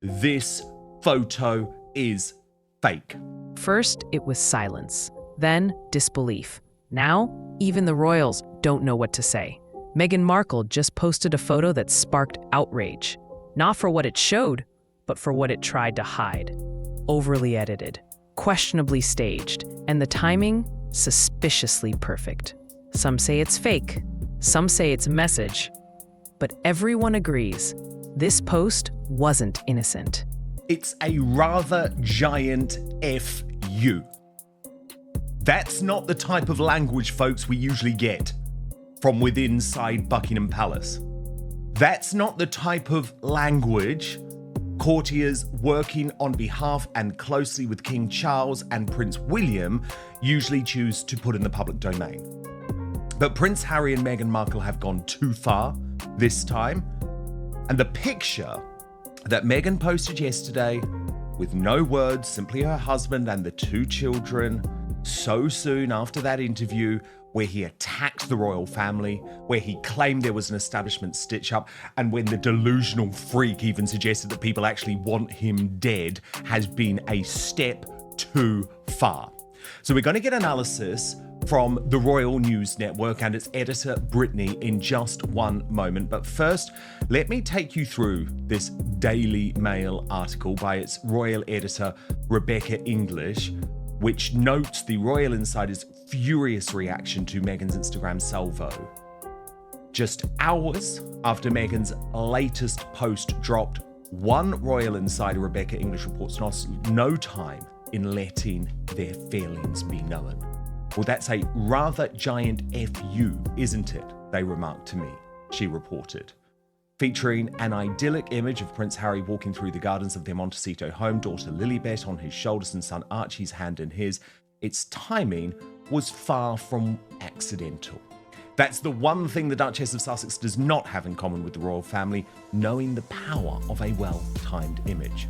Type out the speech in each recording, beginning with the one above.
This photo is fake. First, it was silence, then disbelief. Now, even the royals don't know what to say. Meghan Markle just posted a photo that sparked outrage, not for what it showed, but for what it tried to hide. Overly edited, questionably staged, and the timing suspiciously perfect. Some say it's fake, some say it's a message, but everyone agrees this post wasn't innocent. It's a rather giant F-U. That's not the type of language, folks, we usually get from within inside Buckingham Palace. That's not the type of language courtiers working on behalf and closely with King Charles and Prince William usually choose to put in the public domain. But Prince Harry and Meghan Markle have gone too far this time, and the picture that Meghan posted yesterday, with no words, simply her husband and the two children, so soon after that interview where he attacked the royal family, where he claimed there was an establishment stitch-up, and when the delusional freak even suggested that people actually want him dead, has been a step too far. So we're going to get analysis from the Royal News Network and its editor, Brittany, in just one moment. But first, let me take you through this Daily Mail article by its royal editor, Rebecca English, which notes the Royal Insider's furious reaction to Meghan's Instagram salvo. Just hours after Meghan's latest post dropped, one Royal Insider, Rebecca English, reports lost no time in letting their feelings be known. Well, that's a rather giant FU, isn't it? They remarked to me, she reported. Featuring an idyllic image of Prince Harry walking through the gardens of their Montecito home, daughter Lilibet on his shoulders and son Archie's hand in his, its timing was far from accidental. That's the one thing the Duchess of Sussex does not have in common with the royal family, knowing the power of a well-timed image.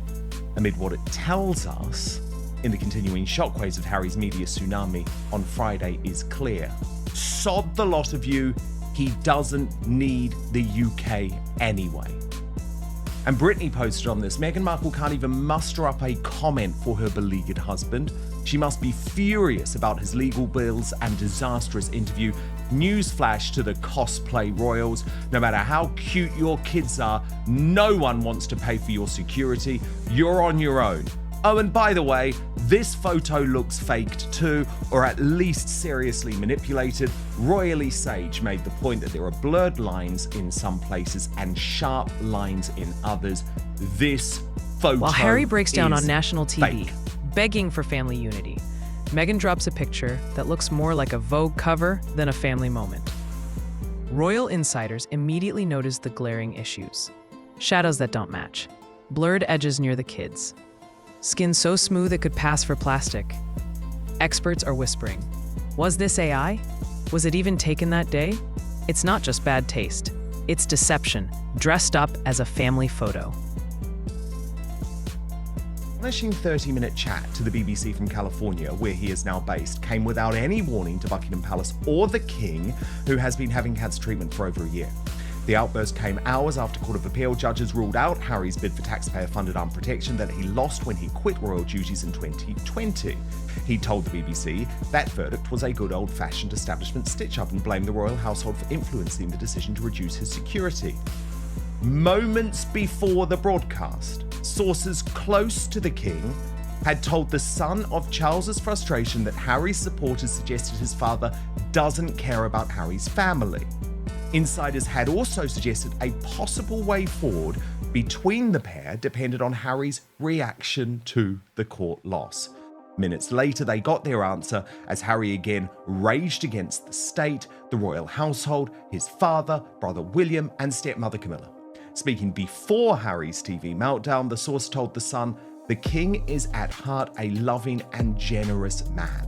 Amid what it tells us in the continuing shockwaves of Harry's media tsunami on Friday is clear. Sod the lot of you, he doesn't need the UK anyway. And Brittany posted on this, Meghan Markle can't even muster up a comment for her beleaguered husband. She must be furious about his legal bills and disastrous interview. Newsflash to the cosplay royals, no matter how cute your kids are, no one wants to pay for your security. You're on your own. Oh, and by the way, this photo looks faked too, or at least seriously manipulated. Royally Sage made the point that there are blurred lines in some places and sharp lines in others. This photo While Harry breaks down on national TV, fake. begging for family unity, Meghan drops a picture that looks more like a Vogue cover than a family moment. Royal insiders immediately noticed the glaring issues. Shadows that don't match, blurred edges near the kids, skin so smooth it could pass for plastic. Experts are whispering, was this AI? Was it even taken that day? It's not just bad taste, it's deception, dressed up as a family photo. Astonishing 30-minute chat to the BBC from California, where he is now based, came without any warning to Buckingham Palace or the King, who has been having cancer treatment for over a year. The outburst came hours after Court of Appeal judges ruled out Harry's bid for taxpayer-funded armed protection that he lost when he quit royal duties in 2020. He told the BBC that verdict was a good old-fashioned establishment stitch-up and blamed the royal household for influencing the decision to reduce his security. Moments before the broadcast, sources close to the King had told The Sun of Charles's frustration that Harry's supporters suggested his father doesn't care about Harry's family. Insiders had also suggested a possible way forward between the pair depended on Harry's reaction to the court loss. Minutes later, they got their answer as Harry again raged against the state, the royal household, his father, brother William, and stepmother Camilla. Speaking before Harry's TV meltdown, the source told The Sun, the King is at heart a loving and generous man.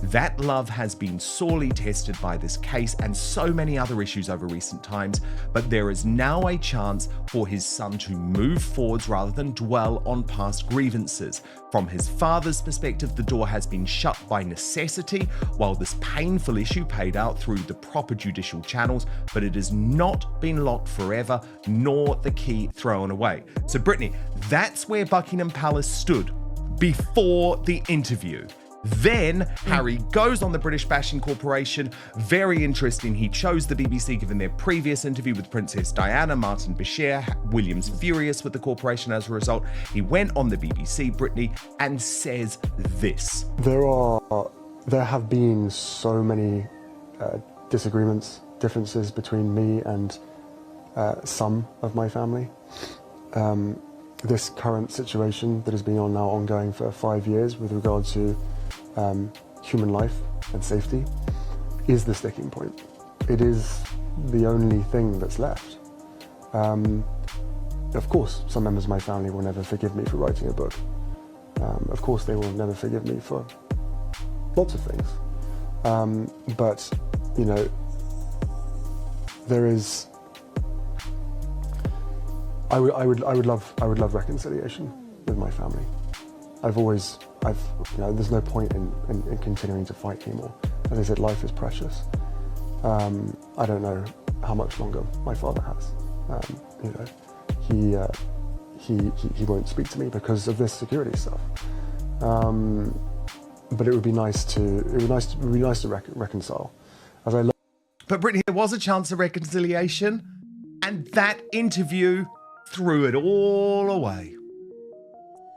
That love has been sorely tested by this case and so many other issues over recent times, but there is now a chance for his son to move forwards rather than dwell on past grievances. From his father's perspective, the door has been shut by necessity, while this painful issue played out through the proper judicial channels, but it has not been locked forever, nor the key thrown away. So Brittany, that's where Buckingham Palace stood before the interview. Then Harry goes on the British Bashing Corporation. Very interesting. He chose the BBC given their previous interview with Princess Diana, Martin Bashir. William's furious with the corporation as a result. He went on the BBC, Brittany, and says this. There have been so many disagreements, differences between me and some of my family. This current situation that has been ongoing for 5 years with regard to human life and safety is the sticking point. It is the only thing that's left. Of course, some members of my family will never forgive me for writing a book. Of course, they will never forgive me for lots of things. But, you know, there is. I would love reconciliation with my family. There's no point in continuing to fight anymore. As I said, life is precious. I don't know how much longer my father has. He won't speak to me because of this security stuff. But it would be nice to reconcile. But Brittany, there was a chance of reconciliation, and that interview threw it all away.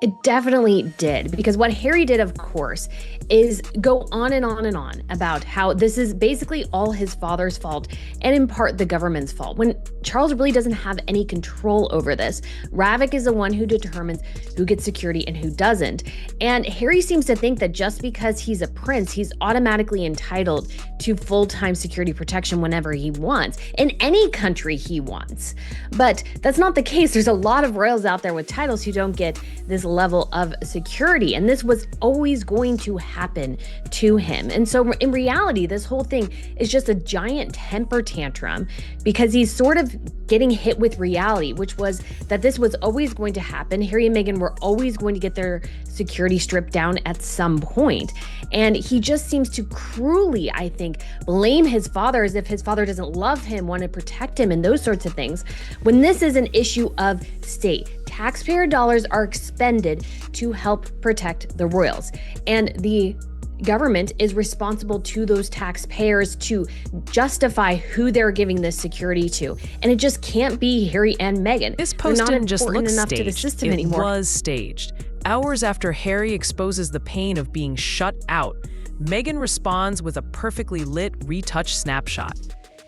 It definitely did, because what Harry did, of course, is go on and on and on about how this is basically all his father's fault and in part the government's fault, when Charles really doesn't have any control over this. Ravik is the one who determines who gets security and who doesn't. And Harry seems to think that just because he's a prince, he's automatically entitled to full-time security protection whenever he wants, in any country he wants. But that's not the case. There's a lot of royals out there with titles who don't get this level of security, and this was always going to happen to him. And so in reality, this whole thing is just a giant temper tantrum, because he's sort of getting hit with reality, which was that this was always going to happen. Harry and Meghan were always going to get their security stripped down at some point. And he just seems to cruelly, I think, blame his father, as if his father doesn't love him, want to protect him, and those sorts of things, when this is an issue of state. Taxpayer dollars are expended to help protect the royals, and the government is responsible to those taxpayers to justify who they're giving this security to. And it just can't be Harry and Meghan. This post didn't just look enough staged. To the system it anymore. Was staged. Hours after Harry exposes the pain of being shut out, Meghan responds with a perfectly lit, retouched snapshot.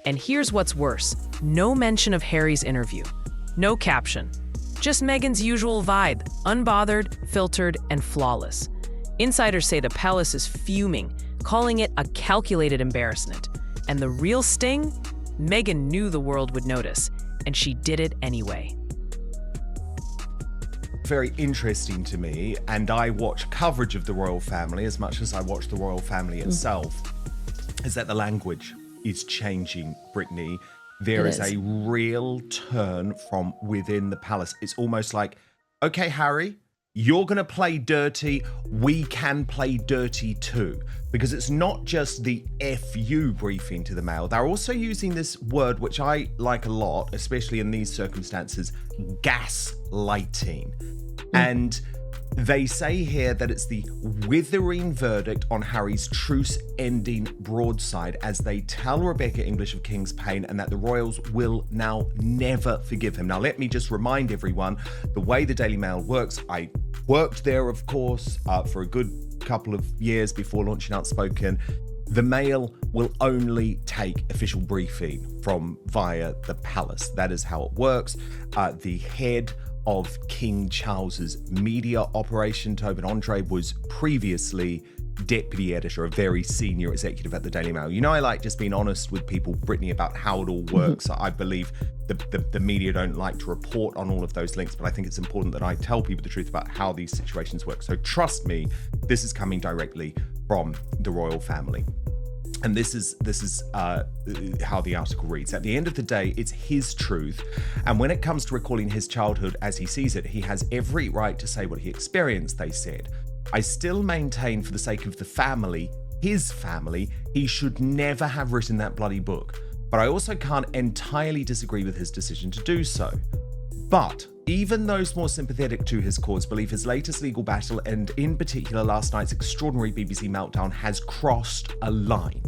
And here's what's worse. No mention of Harry's interview. No caption. Just Meghan's usual vibe, unbothered, filtered, and flawless. Insiders say the palace is fuming, calling it a calculated embarrassment. And the real sting? Meghan knew the world would notice, and she did it anyway. Very interesting to me, and I watch coverage of the royal family as much as I watch the royal family itself, is that the language is changing, Brittany. There is a real turn from within the palace. It's almost like, okay, Harry, you're going to play dirty. We can play dirty too. Because it's not just the FU briefing to the Mail. They're also using this word, which I like a lot, especially in these circumstances, gaslighting. And they say here that it's the withering verdict on Harry's truce-ending broadside, as they tell Rebecca English of King's Pain, and that the royals will now never forgive him. Now, let me just remind everyone, the way the Daily Mail works, I worked there, of course, for a good couple of years before launching Outspoken. The Mail will only take official briefing from via the palace. That is how it works. The head of King Charles's media operation, Tobin Andre, was previously deputy editor, a very senior executive at the Daily Mail. You know, I like just being honest with people, Brittany, about how it all works. I believe the media don't like to report on all of those links, but I think it's important that I tell people the truth about how these situations work. So trust me, this is coming directly from the royal family. And this is how the article reads. At the end of the day, it's his truth. And when it comes to recalling his childhood as he sees it, he has every right to say what he experienced, they said. I still maintain, for the sake of the family, his family, he should never have written that bloody book. But I also can't entirely disagree with his decision to do so. But even those more sympathetic to his cause believe his latest legal battle, and in particular last night's extraordinary BBC meltdown, has crossed a line.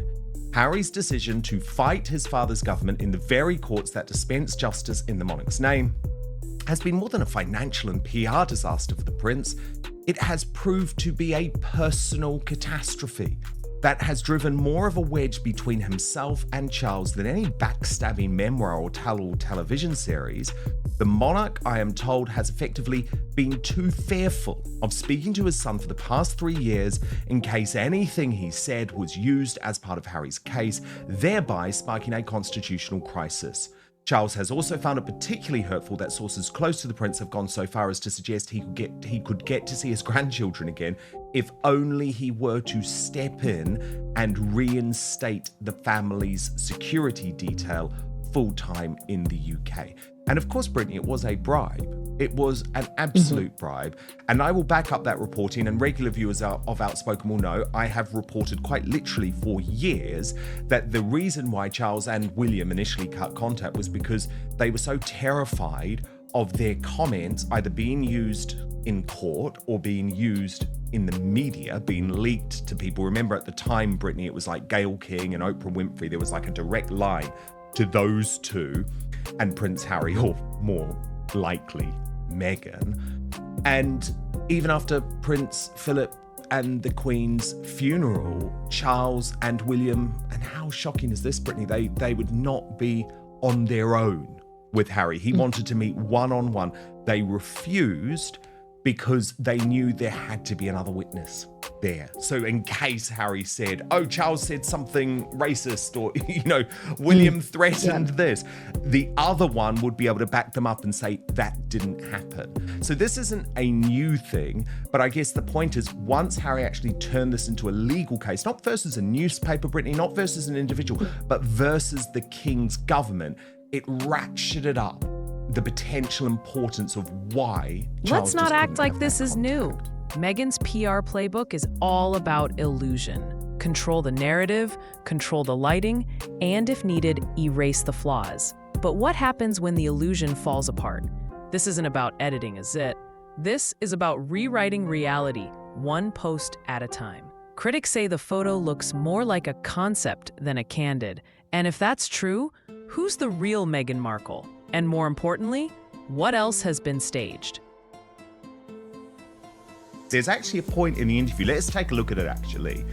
Harry's decision to fight his father's government in the very courts that dispense justice in the monarch's name has been more than a financial and PR disaster for the prince. It has proved to be a personal catastrophe that has driven more of a wedge between himself and Charles than any backstabbing memoir or tell-all television series. The monarch, I am told, has effectively been too fearful of speaking to his son for the past 3 years in case anything he said was used as part of Harry's case, thereby sparking a constitutional crisis. Charles has also found it particularly hurtful that sources close to the prince have gone so far as to suggest he could get to see his grandchildren again if only he were to step in and reinstate the family's security detail full-time in the UK. And of course, Brittany, it was a bribe. It was an absolute bribe. And I will back up that reporting, and regular viewers of Outspoken will know I have reported quite literally for years that the reason why Charles and William initially cut contact was because they were so terrified of their comments either being used in court or being used in the media, being leaked to people. Remember at the time, Brittany, it was like Gayle King and Oprah Winfrey. There was like a direct line to those two and Prince Harry, or more likely Meghan. And even after Prince Philip and the Queen's funeral, Charles and William, and how shocking is this, Brittany, they would not be on their own with Harry. He wanted to meet one-on-one. They refused because they knew there had to be another witness there. So in case Harry said, oh, Charles said something racist, or, William threatened this, the other one would be able to back them up and say that didn't happen. So this isn't a new thing, but I guess the point is, once Harry actually turned this into a legal case, not versus a newspaper, Brittany, not versus an individual, but versus the King's government, it ratcheted up the potential importance of why Charles Let's not act like this is new. Meghan's PR playbook is all about illusion. Control the narrative, control the lighting, and if needed, erase the flaws. But what happens when the illusion falls apart? This isn't about editing a zit. This is about rewriting reality, one post at a time. Critics say the photo looks more like a concept than a candid. And if that's true, who's the real Meghan Markle? And more importantly, what else has been staged? There's actually a point in the interview, let's take a look at it actually,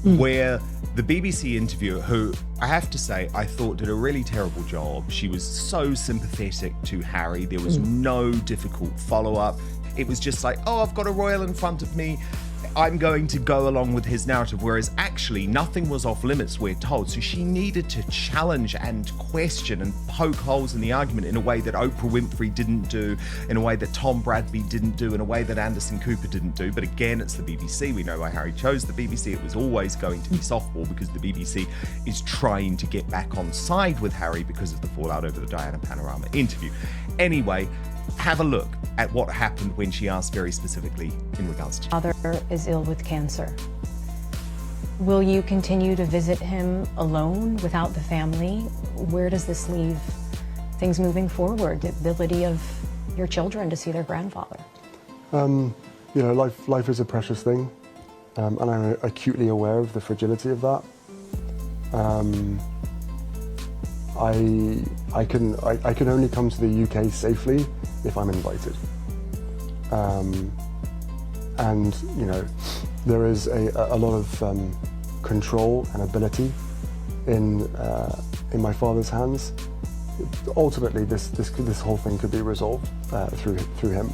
where the BBC interviewer, who I have to say I thought did a really terrible job, she was so sympathetic to Harry, there was no difficult follow-up. It was just like, oh, I've got a royal in front of me, I'm going to go along with his narrative, whereas actually nothing was off limits, we're told. So she needed to challenge and question and poke holes in the argument in a way that Oprah Winfrey didn't do, in a way that Tom Bradby didn't do, in a way that Anderson Cooper didn't do. But again, it's the BBC. We know why Harry chose the BBC. It was always going to be softball because the BBC is trying to get back on side with Harry because of the fallout over the Diana Panorama interview. Anyway, have a look at what happened when she asked very specifically in regards to... Father is ill with cancer. Will you continue to visit him alone without the family? Where does this leave things moving forward, the ability of your children to see their grandfather? Life is a precious thing, and I'm acutely aware of the fragility of that. I can only come to the UK safely if I'm invited. And there is a lot of control and ability in my father's hands. Ultimately, this whole thing could be resolved through him,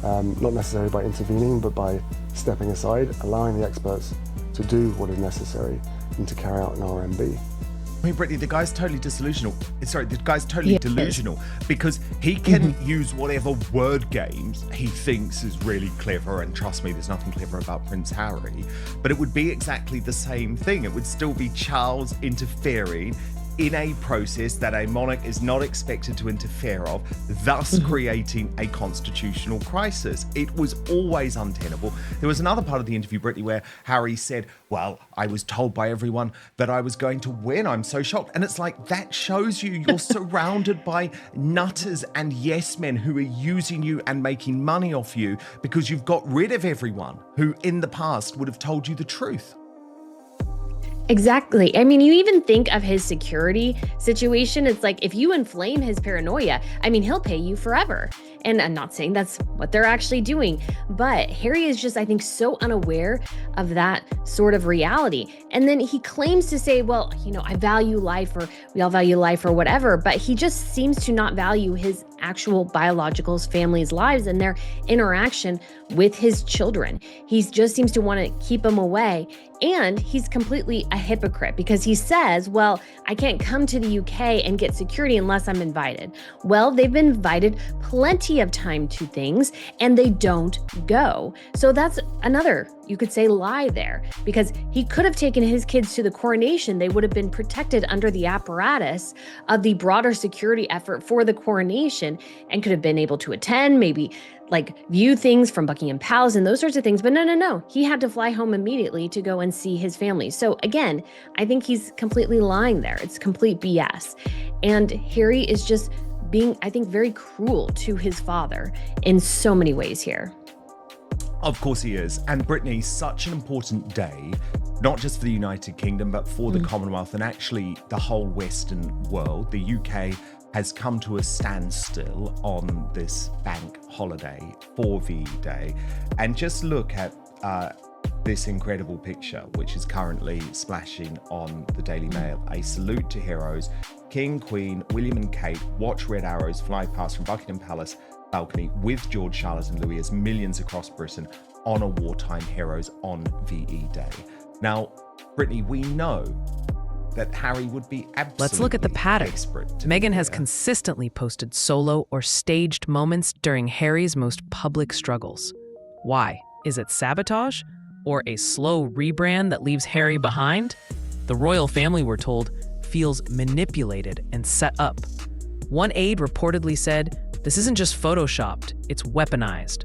not necessarily by intervening, but by stepping aside, allowing the experts to do what is necessary and to carry out an RMB. I mean, Brittany, the guy's totally delusional. Sorry, the guy's totally delusional because he can use whatever word games he thinks is really clever. And trust me, there's nothing clever about Prince Harry, but it would be exactly the same thing. It would still be Charles interfering in a process that a monarch is not expected to interfere of, thus creating a constitutional crisis. It was always untenable. There was another part of the interview, Brittany, where Harry said, well, I was told by everyone that I was going to win. I'm so shocked. And it's like, that shows you you're surrounded by nutters and yes men who are using you and making money off you because you've got rid of everyone who in the past would have told you the truth. Exactly. I mean, you even think of his security situation. It's like, if you inflame his paranoia, I mean, he'll pay you forever. And I'm not saying that's what they're actually doing, but Harry is just, I think, so unaware of that sort of reality. And then he claims to say, well, you know, I value life, or we all value life, or whatever, but he just seems to not value his actual biological family's lives and their interaction with his children. He just seems to want to keep them away. And he's completely a hypocrite because he says, well, I can't come to the UK and get security unless I'm invited. Well, they've been invited plenty of time to things and they don't go. So that's another, you could say, lie there, because he could have taken his kids to the coronation. They would have been protected under the apparatus of the broader security effort for the coronation and could have been able to attend, maybe like view things from Buckingham Palace and those sorts of things. But no, he had to fly home immediately to go and see his family. So again, I think he's completely lying there. It's complete BS. And Harry is just being, I think, very cruel to his father in so many ways here. Of course he is. And Brittany, such an important day, not just for the United Kingdom, but for the Commonwealth and actually the whole Western world. The UK has come to a standstill on this bank holiday for VE Day. And just look at this incredible picture, which is currently splashing on the Daily Mail. A salute to heroes. King, Queen, William and Kate watch red arrows fly past from Buckingham Palace balcony with George, Charles and Louis as millions across Britain honor wartime heroes on VE Day. Now, Brittany, we know that Harry would be absolutely Let's look at the pattern. Meghan has there. consistently posted solo or staged moments during Harry's most public struggles. Why? Is it sabotage? Or a slow rebrand that leaves Harry behind? The royal family, we're told, feels manipulated and set up. One aide reportedly said, "This isn't just photoshopped, it's weaponized."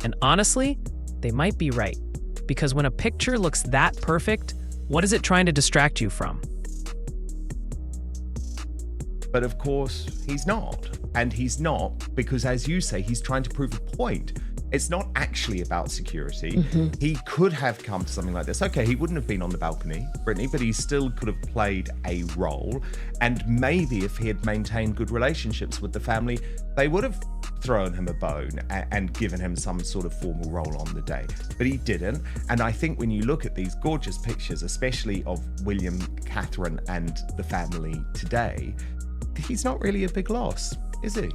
And honestly, they might be right. Because when a picture looks that perfect, what is it trying to distract you from? But of course, he's not. And he's not because, as you say, he's trying to prove a point. It's not actually about security. He could have come to something like this. Okay, he wouldn't have been on the balcony, Brittany, but he still could have played a role. And maybe if he had maintained good relationships with the family, they would have thrown him a bone and given him some sort of formal role on the day. But he didn't. And I think when you look at these gorgeous pictures, especially of William, Catherine, and the family today, he's not really a big loss, is he?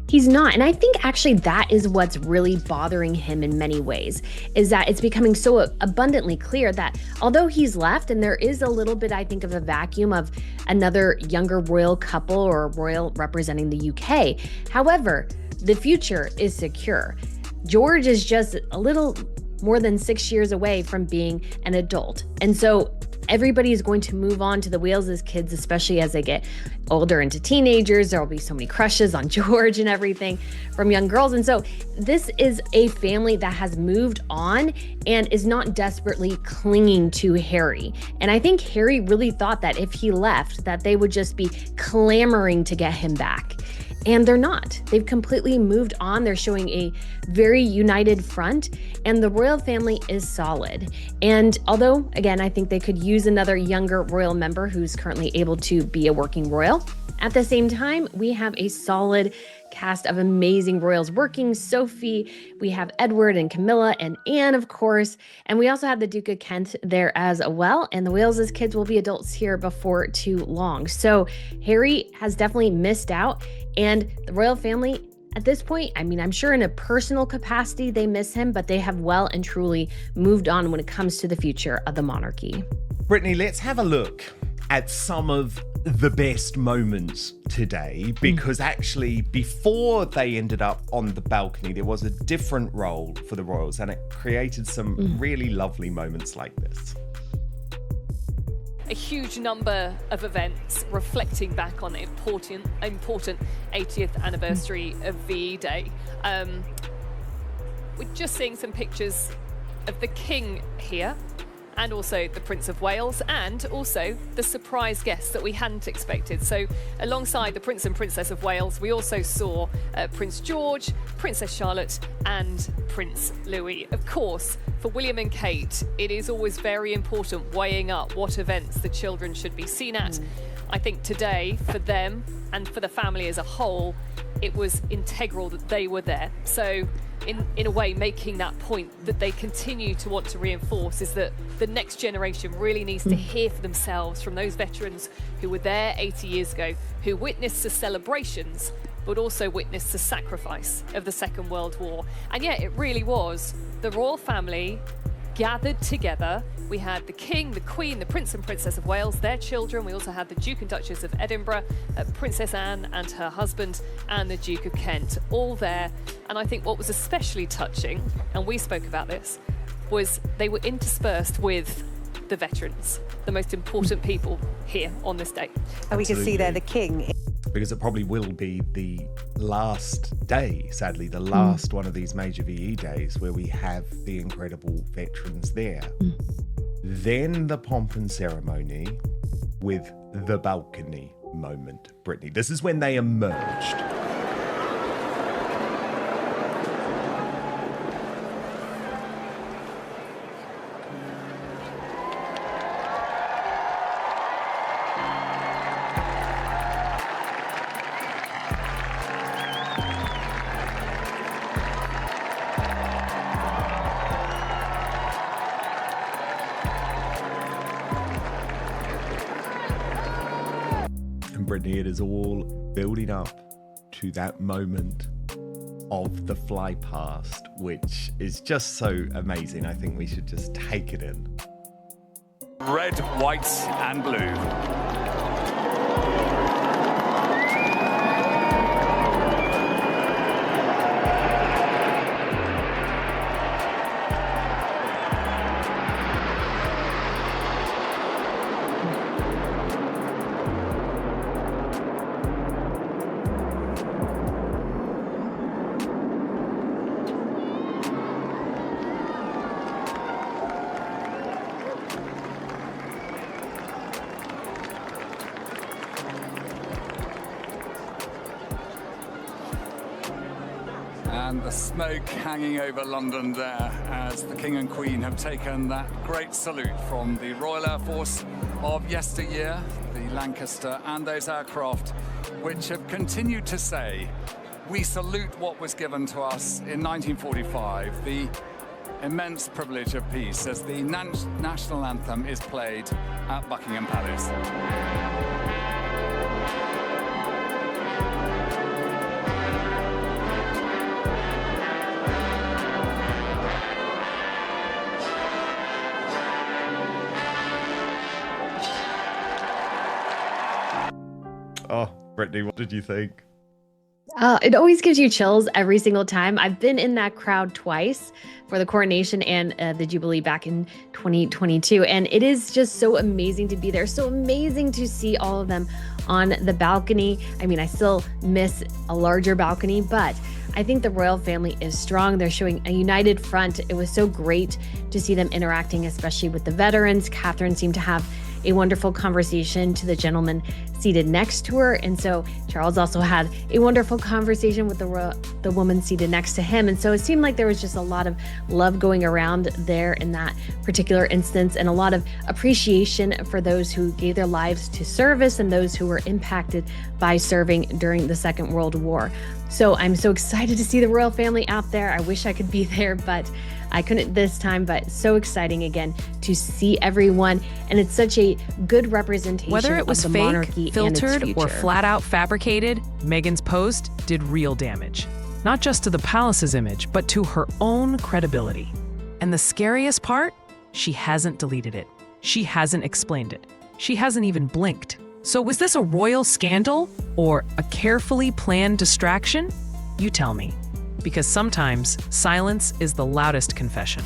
He's not. And I think actually that is what's really bothering him in many ways, is that it's becoming so abundantly clear that although he's left and there is a little bit, I think, of a vacuum of another younger royal couple or royal representing the UK, however, the future is secure. George is just a little more than 6 years away from being an adult. And so everybody is going to move on to the Wales' kids, especially as they get older into teenagers. There will be so many crushes on George and everything from young girls. And so this is a family that has moved on and is not desperately clinging to Harry. And I think Harry really thought that if he left, that they would just be clamoring to get him back. And they're not. They've completely moved on. They're showing a very united front, and the royal family is solid. And although, again, I think they could use another younger royal member who's currently able to be a working royal, at the same time, we have a solid cast of amazing royals working. Sophie, we have Edward and Camilla and Anne, of course. And we also have the Duke of Kent there as well. And the Wales' kids will be adults here before too long. So Harry has definitely missed out. And the royal family at this point, I mean, I'm sure in a personal capacity, they miss him, but they have well and truly moved on when it comes to the future of the monarchy. Brittany, let's have a look at some of the best moments today, because actually before they ended up on the balcony, there was a different role for the royals, and it created some really lovely moments like this. A huge number of events reflecting back on the important 80th anniversary of VE Day. We're just seeing some pictures of the King here, and also the Prince of Wales, and also the surprise guests that we hadn't expected. So alongside the Prince and Princess of Wales, we also saw Prince George, Princess Charlotte, and Prince Louis. Of course, for William and Kate, it is always very important weighing up what events the children should be seen at. I think today, for them and for the family as a whole, it was integral that they were there. So in a way, making that point that they continue to want to reinforce is that the next generation really needs to hear for themselves from those veterans who were there 80 years ago, who witnessed the celebrations, but also witnessed the sacrifice of the Second World War. And yet it really was the royal family gathered together. We had the King, the Queen, the Prince and Princess of Wales, their children. We also had the Duke and Duchess of Edinburgh, Princess Anne and her husband, and the Duke of Kent, all there. And I think what was especially touching, and we spoke about this, was they were interspersed with the veterans, the most important people here on this day. And we can see there the King. Because it probably will be the last day, sadly, the last one of these major VE days where we have the incredible veterans there. Then the pomp and ceremony with the balcony moment, Brittany. This is when they emerged. Brittany, it is all building up to that moment of the fly past, which is just so amazing. I think we should just take it in. Red, white, and blue. And the smoke hanging over London there as the King and Queen have taken that great salute from the Royal Air Force of yesteryear, the Lancaster, and those aircraft which have continued to say, we salute what was given to us in 1945, the immense privilege of peace, as the national anthem is played at Buckingham Palace. Oh, Brittany, what did you think? It always gives you chills every single time. I've been in that crowd twice for the coronation and the Jubilee back in 2022. And it is just so amazing to be there. So amazing to see all of them on the balcony. I mean, I still miss a larger balcony, but I think the royal family is strong. They're showing a united front. It was so great to see them interacting, especially with the veterans. Catherine seemed to have a wonderful conversation to the gentleman seated next to her. And so Charles also had a wonderful conversation with the woman seated next to him. And so it seemed like there was just a lot of love going around there in that particular instance, and a lot of appreciation for those who gave their lives to service and those who were impacted by serving during the Second World War. So I'm so excited to see the royal family out there. I wish I could be there, but I couldn't this time. But so exciting again to see everyone, and it's such a good representation Whether it was of the fake, monarchy filtered, and its or future. flat out fabricated, Meghan's post did real damage. Not just to the palace's image, but to her own credibility. And the scariest part? She hasn't deleted it. She hasn't explained it. She hasn't even blinked. So was this a royal scandal or a carefully planned distraction? You tell me. Because sometimes silence is the loudest confession.